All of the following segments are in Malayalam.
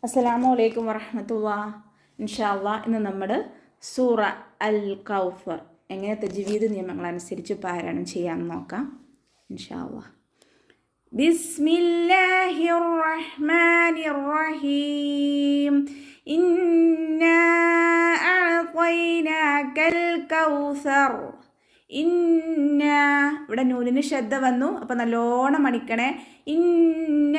അസ്സലാമു അലൈക്കും വറഹ്മത്തുള്ളാഹി. ഇൻഷാ അല്ലാഹ് ഇന്ന് നമ്മൾ സൂറ അൽ കൗസർ എങ്ങനെ തജ്വീദ് നിയമങ്ങൾ അനുസരിച്ച് പാരായണം ചെയ്യാമെന്ന് നോക്കാം. ഇൻഷാ അല്ലാഹ്. ബിസ്മില്ലാഹിർ റഹ്മാനിർ റഹീം. ഇന്നാ അഅ്തൈനാകൽ കൗസർ. ഇന്ന ഇവിടെ നൂനിന് ശബ്ദ വന്നു, അപ്പോൾ നല്ലോണം മണിക്കണേ. ഇന്ന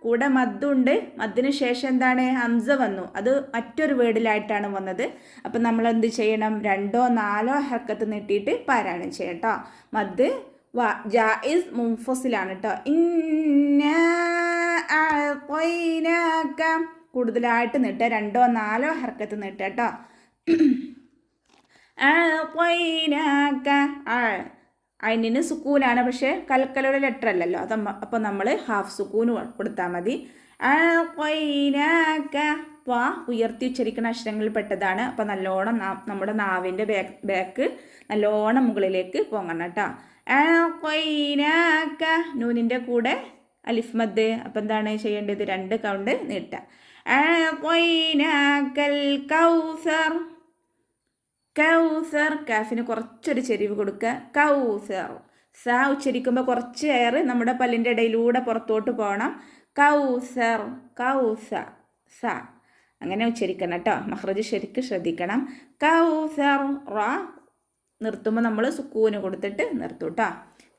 കൂടെ മദ്ദുണ്ട്, മദ്ദിന് ശേഷം എന്താണ്, ഹംസ വന്നു. അത് മറ്റൊരു വേർഡിലായിട്ടാണ് വന്നത്. അപ്പം നമ്മൾ എന്ത് ചെയ്യണം, 2 or 4 ഹർക്കത്ത് നീട്ടിയിട്ട് പാരായണം ചെയ്യണം കേട്ടോ. മദ് ജായിസ് മുൻഫസിലാണ് കേട്ടോ. ഇന്ന അഅ്തൈനാക കൂടുതലായിട്ട് നീട്ടുക, 2 or 4 ഹർക്കത്ത് നീട്ടുക കേട്ടോ. അയിന് സുക്കൂനാണ്, പക്ഷേ കൽക്കലയുടെ ലെറ്റർ അല്ലല്ലോ. അപ്പോൾ നമ്മൾ ഹാഫ് സുക്കൂന് കൊടുത്താൽ മതി. ഉയർത്തി ഉച്ചരിക്കുന്ന അക്ഷരങ്ങളിൽ പെട്ടതാണ്. അപ്പോൾ നല്ലോണം നമ്മുടെ നാവിൻ്റെ ബാക്ക് നല്ലോണം മുകളിലേക്ക് പോകണം കേട്ടോ. നൂനിൻ്റെ കൂടെ അലിഫ് മദ്. അപ്പം എന്താണ് ചെയ്യേണ്ടത്, 2 കൗണ്ട് നീട്ടുക. കൗസർ. കൗസർ കാഫിന് കുറച്ചൊരു ചെരിവ് കൊടുക്കുക. കൗസർ സ ഉച്ചരിക്കുമ്പോൾ കുറച്ച് എയർ നമ്മുടെ പല്ലിൻ്റെ ഇടയിലൂടെ പുറത്തോട്ട് പോകണം. കൗസർ കൗസ സ അങ്ങനെ ഉച്ചരിക്കണം കേട്ടോ. മഖ്റജ് ശരിക്കും ശ്രദ്ധിക്കണം. കൗസർ റ നിർത്തുമ്പോൾ നമ്മൾ സുക്കൂന് കൊടുത്തിട്ട് നിർത്തും കേട്ടോ.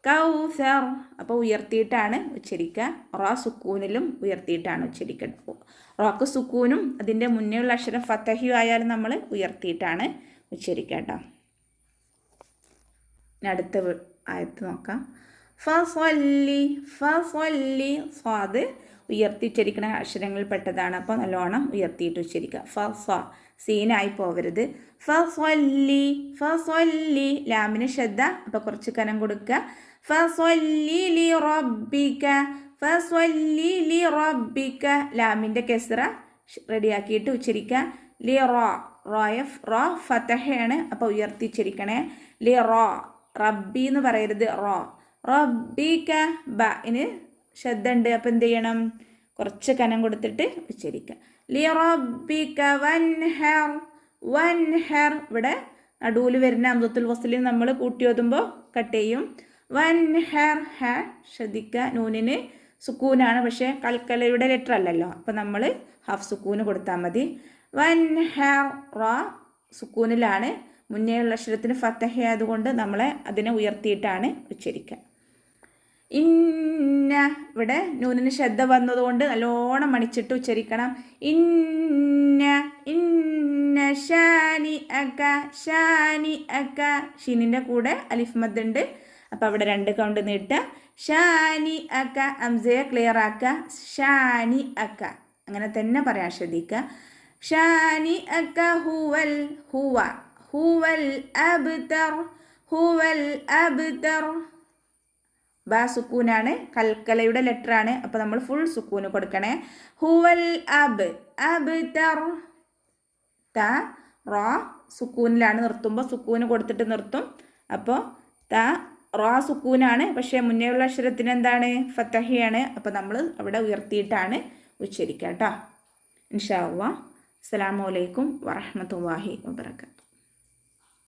കൗസർ അപ്പോൾ ഉയർത്തിയിട്ടാണ് ഉച്ചരിക്കുക. റ സുക്കൂനിലും ഉയർത്തിയിട്ടാണ് ഉച്ചരിക്കുക. റോക്ക് സുക്കൂനും അതിൻ്റെ മുന്നേ ഉള്ള അക്ഷരം ഫതഹി ആയാലും നമ്മൾ ഉയർത്തിയിട്ടാണ് ഉച്ചരിക്കുക കേട്ടോ. അടുത്ത ആയത്ത് നോക്കാം. ഫസ്വല്ലി. ഫസ്വല്ലി സ്വാദ് ഉയർത്തി ഉച്ചരിക്കുന്ന അക്ഷരങ്ങളിൽ പെട്ടതാണ്. അപ്പോൾ നല്ലോണം ഉയർത്തിയിട്ട് ഉച്ചരിക്കുക. ഫസ്വ സീനായി പോവരുത്. ഫസ്വല്ലി. ഫസ്വല്ലി ലാമിന് ശ്രദ്ധ, അപ്പോൾ കുറച്ച് കനം കൊടുക്കുക. ഫസ്വല്ലി ലി റബ്ബിക. ഫസ്വല്ലി ലി റബ്ബിക ലാമിൻ്റെ കെസ്റ റെഡിയാക്കിയിട്ട് ഉച്ചരിക്കുക. ലി റോ റോ ഫതഹയാണ്, അപ്പോൾ ഉയർത്തി ഉച്ചരിക്കണേ. ലി റോ റബ്ബി എന്ന് പറയരുത്. റോ റബ്ബിക ബിന് ശ്രദ്ധ ഉണ്ട്, അപ്പോൾ എന്ത് ചെയ്യണം, കുറച്ച് കനം കൊടുത്തിട്ട് ഉച്ചരിക്കുക. ലി റബ്ബിക വൻഹർ. വൻഹർ ഇവിടെ നടുവിൽ വരുന്ന അംസത്തുൽ വസ്ലിൽ നമ്മൾ കൂട്ടി ഓതുമ്പോൾ കട്ട് ചെയ്യും. വൻഹർ ഹ ശ്രദ്ധിക്കുക. നൂനിന് സുക്കൂനാണ്, പക്ഷേ കൽക്കലയുടെ ലെറ്റർ അല്ലല്ലോ. അപ്പോൾ നമ്മൾ ഹാഫ് സുക്കൂന് കൊടുത്താൽ മതി. വൻഹർ റ സുക്കൂനിലാണ്, മുന്നേ ഉള്ള അക്ഷരത്തിന് ഫതഹ ആയതുകൊണ്ട് നമ്മൾ അതിനെ ഉയർത്തിയിട്ടാണ് ഉച്ചരിക്കുക. ഇന്ന ഇവിടെ നൂനിന് ശ്രദ്ധ വന്നതുകൊണ്ട് നല്ലോണം മണിച്ചിട്ട് ഉച്ചരിക്കണം. ഇന്ന ഇന്ന ഷാനി അക. ഷാനി അക ഷീനിൻ്റെ കൂടെ അലിഫ് മദ് ഉണ്ട്, അപ്പോൾ അവിടെ 2 കൗണ്ട് നീട്ടുക. ഷാനി അക അംസയെ ക്ലിയർ ആക്കുക. ഷാനി അക അങ്ങനെ തന്നെ പറയാൻ ശ്രദ്ധിക്കുക. ഷാനി അക ഹുവൽ. ഹുവ ഹുവൽ അബ്തർ. ഹുവൽ അബ്തർ ബാ സുക്കൂനാണ്, കൽക്കലയുടെ ലെറ്റർ ആണ്, അപ്പോൾ നമ്മൾ ഫുൾ സുക്കൂന് കൊടുക്കണേ. ഹുവൽ അബ് അബ്തർ. ത റ സുക്കൂനിലാണ്, നിർത്തുമ്പോൾ സുക്കൂന് കൊടുത്തിട്ട് നിർത്തും. അപ്പോൾ ത റ സുക്കൂനാണ്, പക്ഷേ മുന്നേ ഉള്ള അക്ഷരത്തിന് എന്താണ്, ഫതഹയാണ്, അപ്പോൾ നമ്മൾ അവിടെ ഉയർത്തിയിട്ടാണ് ഉച്ചരിക്കുക കേട്ടോ. ഇൻഷാ അല്ലാഹ്. അസ്സലാമു അലൈക്കും വറഹ്മത്തുള്ളാഹി വബറകാതുഹു.